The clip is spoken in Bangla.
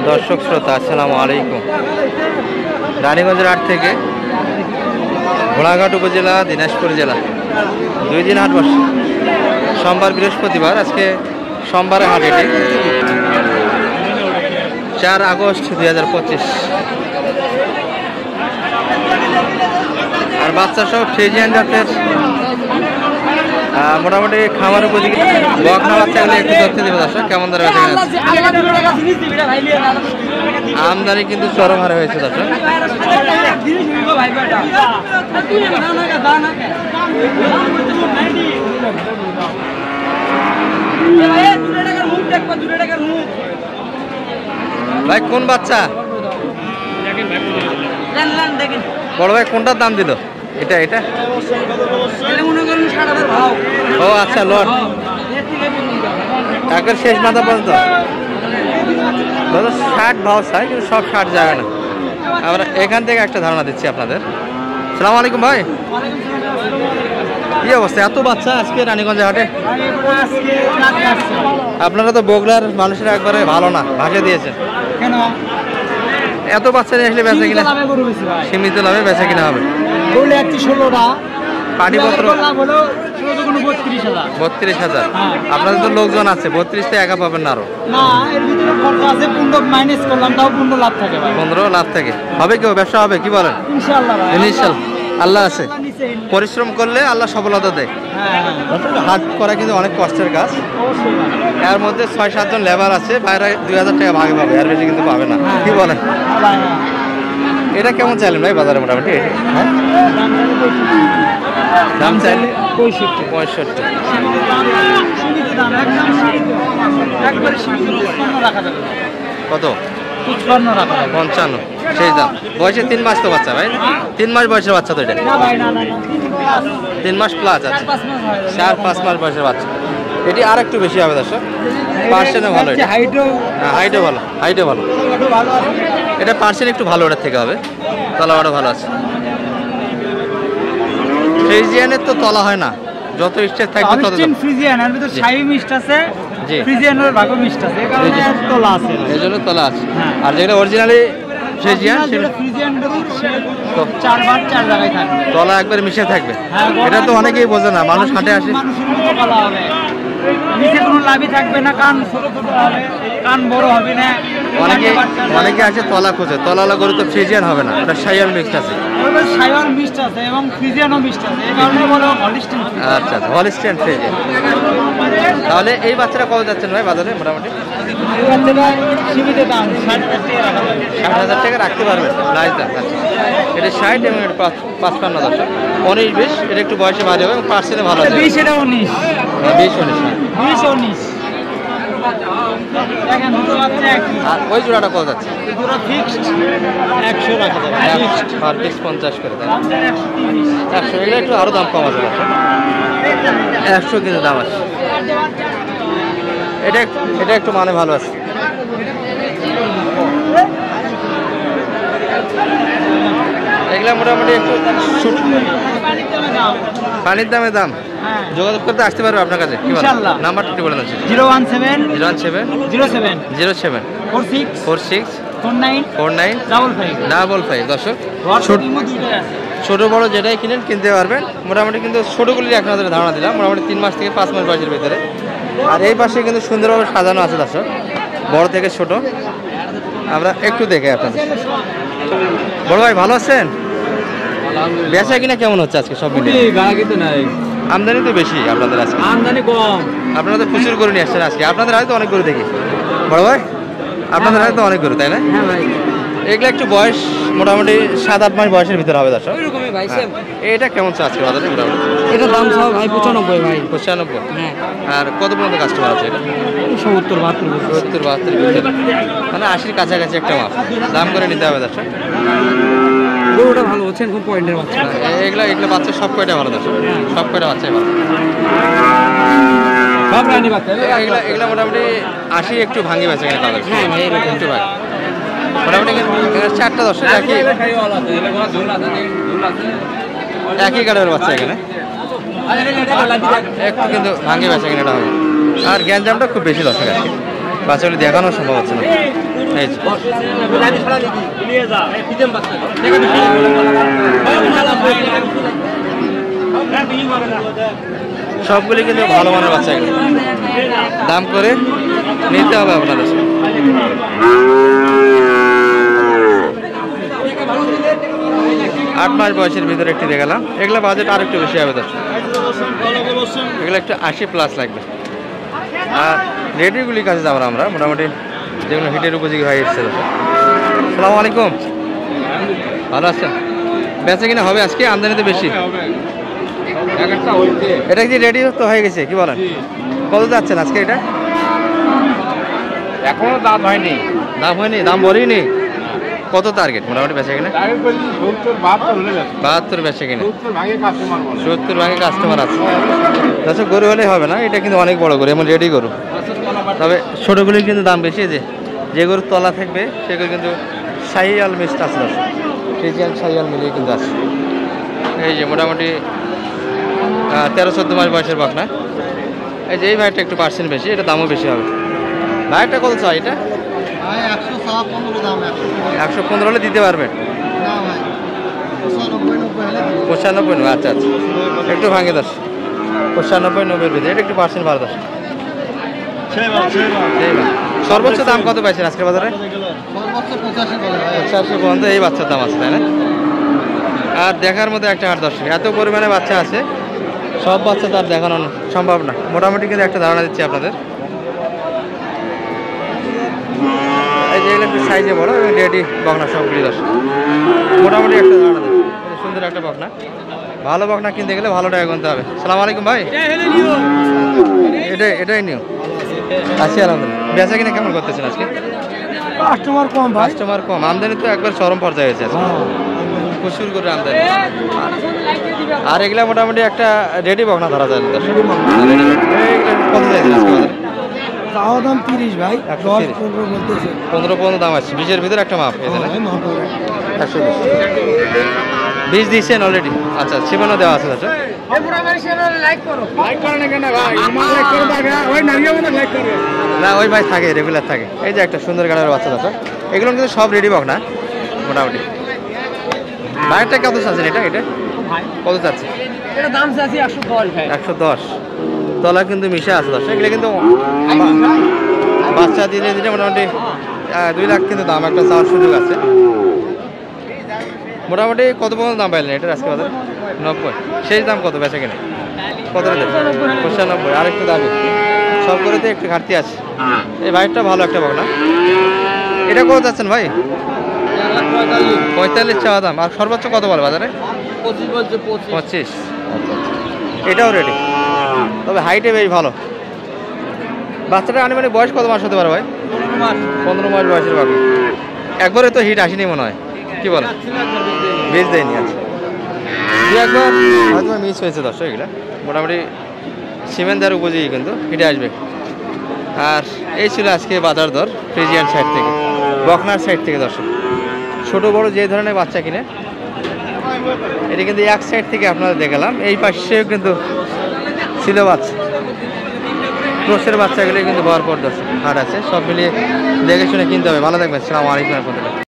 দর্শক শ্রোতা আসসালামু আলাইকুম। রানীগঞ্জের হাট থেকে ঘোড়াঘাট উপজেলা দিনাজপুর জেলা 2 দিন হাট বসে, সোমবার বৃহস্পতিবার। আজকে সোমবারে হাট, এটি 4 আগস্ট 2025। আর বাচ্চা সব ফ্রিজিয়ান জাতের, মোটামুটি খামার উপযোগী বক না বাচ্চাগুলো একটু তথ্য দেবে দর্শক কেমন দরে বেচা কেনা আছে। আমদানি কিন্তু চরম হারে হয়েছে দর্শক। ভাই কোন বাচ্চা? বড় ভাই কোনটার দাম দিল? এটা এটা ও আচ্ছা, লট একের শেষ মাথা পর্যন্ত 60 ভাও চাই, কিন্তু সব 60 জায়গা না। আমরা এখান থেকে একটা ধারণা দিচ্ছি আপনাদের। সালাম আলাইকুম ভাই, কি অবস্থা? এত বাচ্চা আজকে রানীগঞ্জে হাটে? আপনারা তো বগুড়ার মানুষেরা একবারে ভালো না, ভাসে দিয়েছেন। কেন এত বাচ্চা নিয়ে আসলে বেচা কিনা সীমিত লাভে বেচা কিনা হবে। পাটিপত্র 32,000। আপনাদের তো লোকজন আছে, 32 একা পাবেন না আরো? না, এর ভিতরে খরচ আছে, 15 মাইনাস করলাম, তাও 15 লাভ থাকে ভাই। 15 লাভ থাকে। হবে কেউ ব্যবসা হবে, কি বলেন? ইনশাআল্লাহ ভাই, ইনশাআল্লাহ। আল্লাহ আছে, পরিশ্রম করলে আল্লাহ সফলতা দেয়। হাট করা কিন্তু অনেক কষ্টের কাজ। এর মধ্যে 6-7 জন লেবার আছে, বাইরে 2000 টাকা ভাগে পাবে, আর বেশি কিন্তু পাবে না, কি বলেন? এটা কেমন চাইলেন ভাই বাজারে মোটামুটি? দাম চাইলে 65। কত? 55 সেই দাম। বয়সে 3 মাস তো বাচ্চা ভাই? 3 মাস বয়সের বাচ্চা তো এটা? 3 মাস প্লাস আছে, 4-5 মাস বয়সের বাচ্চা। এটি আর একটু বেশি হবে দর্শক। পার্সেন্টও ভালো, হাইটও ভালো, হাইটও ভালো। এটা পার্সেন্ট একটু ভালো, ওটার থেকে হবে। তলাবারও ভালো আছে। ফ্রিজিয়ানের তো তলা হয় না, যত স্টেজ থাকবে তত ফ্রিজিয়ান। এর ভিতর শাহি মিষ্ট আছে, ফ্রিজিয়ানের ভাগও মিষ্ট আছে, এই কারণে তলা আছে, এই জন্য তলা আছে। আর যেটা অরিজিনালি ফ্রিজিয়ান, ফ্রিজিয়ান 4 বার 4 জায়গায় থাকবে, তলা একবার মিশে থাকবে। এটা তো অনেকেই বোঝে না, মানুষ হাটে আসে, নিচে কোনো লাভই থাকবে না, কান ছোট ছোট হবে, কান বড় হবে না। অনেকে আছে তলা খোঁজে, তলাওয়ালা গরু তো ফ্রিজিয়ান হবে না, ওটা শাইওয়াল মিক্সড আছে। শাইওয়াল মিক্সড আছে এবং ফ্রিজিয়ানও মিক্সড আছে, এই কারণে বলো হলিস্টিয়ান। আচ্ছা, হলিস্টিয়ান ফ্রিজিয়ান। তাহলে এই বাচ্চাটা কত যাচ্ছেন ভাই বাজারে মোটামুটি? এই বাচ্চাটা সীমিত দাম 60,000 টাকা রাখা যাবে। 60,000 টাকা রাখতে পারবেন, নাইস দাম। এটা 60 এবং এটা 55 দর্শক। 19-20, এটা একটু বয়সে ভালো হবে এবং পার্সেন্টে ভালো আছে। 20 এটা 19, 20-19। দেখেন দুটো বাচ্চা একই। আর ওই জোড়াটা কত যাচ্ছে? জোড়া ফিক্সড 100 রাখা যাবে, পার পিস 50 করে দেয়। 100, এটা একটু আরো দাম কম আছে 100 কিন্তু দাম আছে। এটা একটু মানে ভালো আছে। এগুলা মোটামুটি একটু পানির দামে দাম। যোগাযোগ করতে আসতে পারবে আপনার কাছে, ইনশাআল্লাহ। নাম্বারটা একটু বলে দিচ্ছি। 017 07 07 46 49 55 দর্শক, ছোট বড় যেটাই কিনেন কিনতে পারবেন। মোটামুটি কিন্তু ছোটগুলির এক নজরে ধারণা দিলাম, মোটামুটি 3 মাস থেকে 5 মাস বয়সের ভিতরে। আর এই পাশে কিন্তু সুন্দরভাবে সাজানো আছে দর্শক, বড় থেকে ছোট। আমরা একটু দেখে আপনাদের। বড় ভাই ভালো আছেন? বেচা কিনা কেমন হচ্ছে আজকে সব মিলিয়ে? আমদানি তো বেশি আপনাদের, আজকে আমদানি কম। আপনারা তো প্রচুর গরু নিয়ে আসছেন আজকে। আপনাদের হাতে তো অনেক গরু দেখি বড় ভাই, আপনাদের হাতে তো অনেক গরু, তাই না? হ্যাঁ ভাই। এগুলো একটু বয়স মোটামুটি 7-8 মাস বয়সের ভিতরে হবে দর্শক। এটা কেমন চা আজকে বাজারে মোটামুটি? এটা দাম চাও ভাই 95 ভাই। 95? হ্যাঁ। আর কত পর্যন্ত কাস্টমার আছে এটা? 70-72 মানে 80-র কাছাকাছি একটা মাপ। দাম করে নিতে হবে দর্শক। গরুটা ভালো হচ্ছে, খুব পয়েন্টের বাচ্চা। এগুলো বাচ্চা সব কয়টা ভালো দর্শক, সব কয়টা বাচ্চাই ভালো। এগুলো মোটামুটি 80 একটু ভাঙি বেচে কিনা তাদের। হ্যাঁ ভাই, একটু ভাঙি মোটামুটি 4টা 10 একই কাটার বাচ্চা এখানে একটু কিন্তু ভাঙি বেচা কিনাটা হবে। আর গ্যাঞ্জামটা খুব বেশি দর্শক আছে। বাচ্চাগুলি দেখানো সম্ভব হচ্ছে না। এই যে। সবগুলি কিন্তু ভালো মানের বাচ্চা, এগুলো দাম করে নিতে হবে আপনাদের। 8 মাস বয়সের ভিতরে একটি দেখালাম, এগুলো বাজেট আর একটু বেশি হবে দর্শক, এগুলো একটু 80+ লাগবে। আর রেডিগুলির কাছে যাবো আমরা, মোটামুটি যেগুলো হিটের উপযোগী হয়ে এসছে দর্শক। আসসালামু আলাইকুম, ভালো আছেন? বেচা কিনা হবে আজকে? আমদানিতে বেশি, এটা কি রেডি তো হয়ে গেছে? কি বলেন, কত যাচ্ছেন আজকে এটা? এখনো দাম হয়নি, দাম বলেনি। কত টার্গেট মোটামুটি বেচা কিনা? 72 বেচা কিনা, 70 ভাগে কাস্টমার আছে দর্শক। গরু হলে হবে না, এটা কিন্তু অনেক বড় গরু, এমন রেডি গরু। তবে ছোটোগুলির কিন্তু দাম বেশি, যে গরুর তলা থাকবে সেগুলো কিন্তু শাহিয়াল মিক্সড আছে দর্শক, ফ্রিজিয়ান শাহিয়াল মিলিয়ে কিন্তু আছে। এই যে মোটামুটি 13-14 মাস বয়সের বকনা। এই যে এই ভাইটা একটু পার্সেন্ট বেশি, এটা দামও বেশি হবে। ভাইটা কত চাই এটা? 115 হলে দিতে পারবেন? 95, আচ্ছা আচ্ছা, একটু ভাঙে 10, 95-90 ভিতরে, এটা একটু পার্সেন্ট ভালো 10। সর্বোচ্চ দাম কত পাইছেন আজকের বাজারে? 85 পর্যন্ত এই বাচ্চার দাম আছে, তাই না? আর দেখার মধ্যে একটা হাট দর্শক, এত পরিমাণে বাচ্চা আছে, সব বাচ্চা তার দেখানো সম্ভব না। মোটামুটি কিন্তু একটা ধারণা দিচ্ছি আপনাদের। এই যে এগুলো একটু সাইজে বড় এবং রেডি বকনা সবগুলি দর্শক, মোটামুটি একটা ধারণা দিচ্ছি। সুন্দর একটা বকনা, ভালো বকনা কিনতে গেলে ভালো টাকা গুনতে হবে। সালাম আলাইকুম ভাই, এটাই নিউ আছি আলহামদুলিল্লাহ। বেচা কিনা কেমন করতেছেন আজকে? কাস্টমার কম, আমদানি তো একবার চরম পর্যায়ে হয়েছে, প্রচুর করে আমদানি। আর এগুলা মোটামুটি একটা রেডি বকনা ধরা যায় দর্শক। কত চাইছেন আজকে বাজারে? চাওয়া দাম 30 ভাই, 15 দাম আছে, 20-এর ভিতরে একটা মাপ, 120 বীজ দিচ্ছেন অলরেডি? আচ্ছা, সীমানো দেওয়া আছে দাদা। না ওই ভাই থাকে, রেগুলার থাকে। এই যে একটা সুন্দর গাড়ির বাচ্চা দাদা, এগুলো কিন্তু সব রেডি বক না মোটামুটি। ভাইয়েরটা কত চাচ্ছেন? এটা কত চাচ্ছে? দাম চাচ্ছি 110, তলা কিন্তু মিশা আছে দশ। এগুলো কিন্তু বাচ্চা দিলে মোটামুটি 2 লাখ কিন্তু দাম একটা চাওয়ার সুযোগ আছে। মোটামুটি কত পর্যন্ত দাম পাইলেন এটার আজকে বাজারে? 90। সেই দাম কত বেচা কিনে? কত? 95। আর একটু দাবি, সব করেতে একটু ঘাটতি আছে। এই বাইকটা ভালো একটা বকনা, এটা কত যাচ্ছেন ভাই? 45 চাওয়া দাম। আর সর্বোচ্চ কত বলে বাজারে? 25। এটাও রেডি, তবে হাইটে বেশ ভালো। বাচ্চাটা আনুমানিক বয়স কত মাস হতে পারে ভাই? 15 মাস বয়সের বাকি। একবারে তো হিট আসেনি মনে হয়, কি বলে? বীজ দেয়নি, আছে একবার হয়তো মিস হয়েছে দর্শক। এগুলো মোটামুটি সিমেন্ট দেওয়ার উপযোগী, কিন্তু হিটে আসবে। আর এই ছিল আজকে বাজার দর ফ্রিজিয়ান সাইড থেকে, বকনার সাইড থেকে দর্শক। ছোট বড় যে ধরনের বাচ্চা কিনে, এটা কিন্তু এক সাইড থেকে আপনারা দেখালাম। এই পাশেও কিন্তু ছিল বাচ্চা, ক্রোশের বাচ্চাগুলো কিন্তু ভরপুর দর্শক হাট আছে। সব মিলিয়ে দেখে শুনে কিনতে হবে। ভালো থাকবেন, আসসালামু আলাইকুম।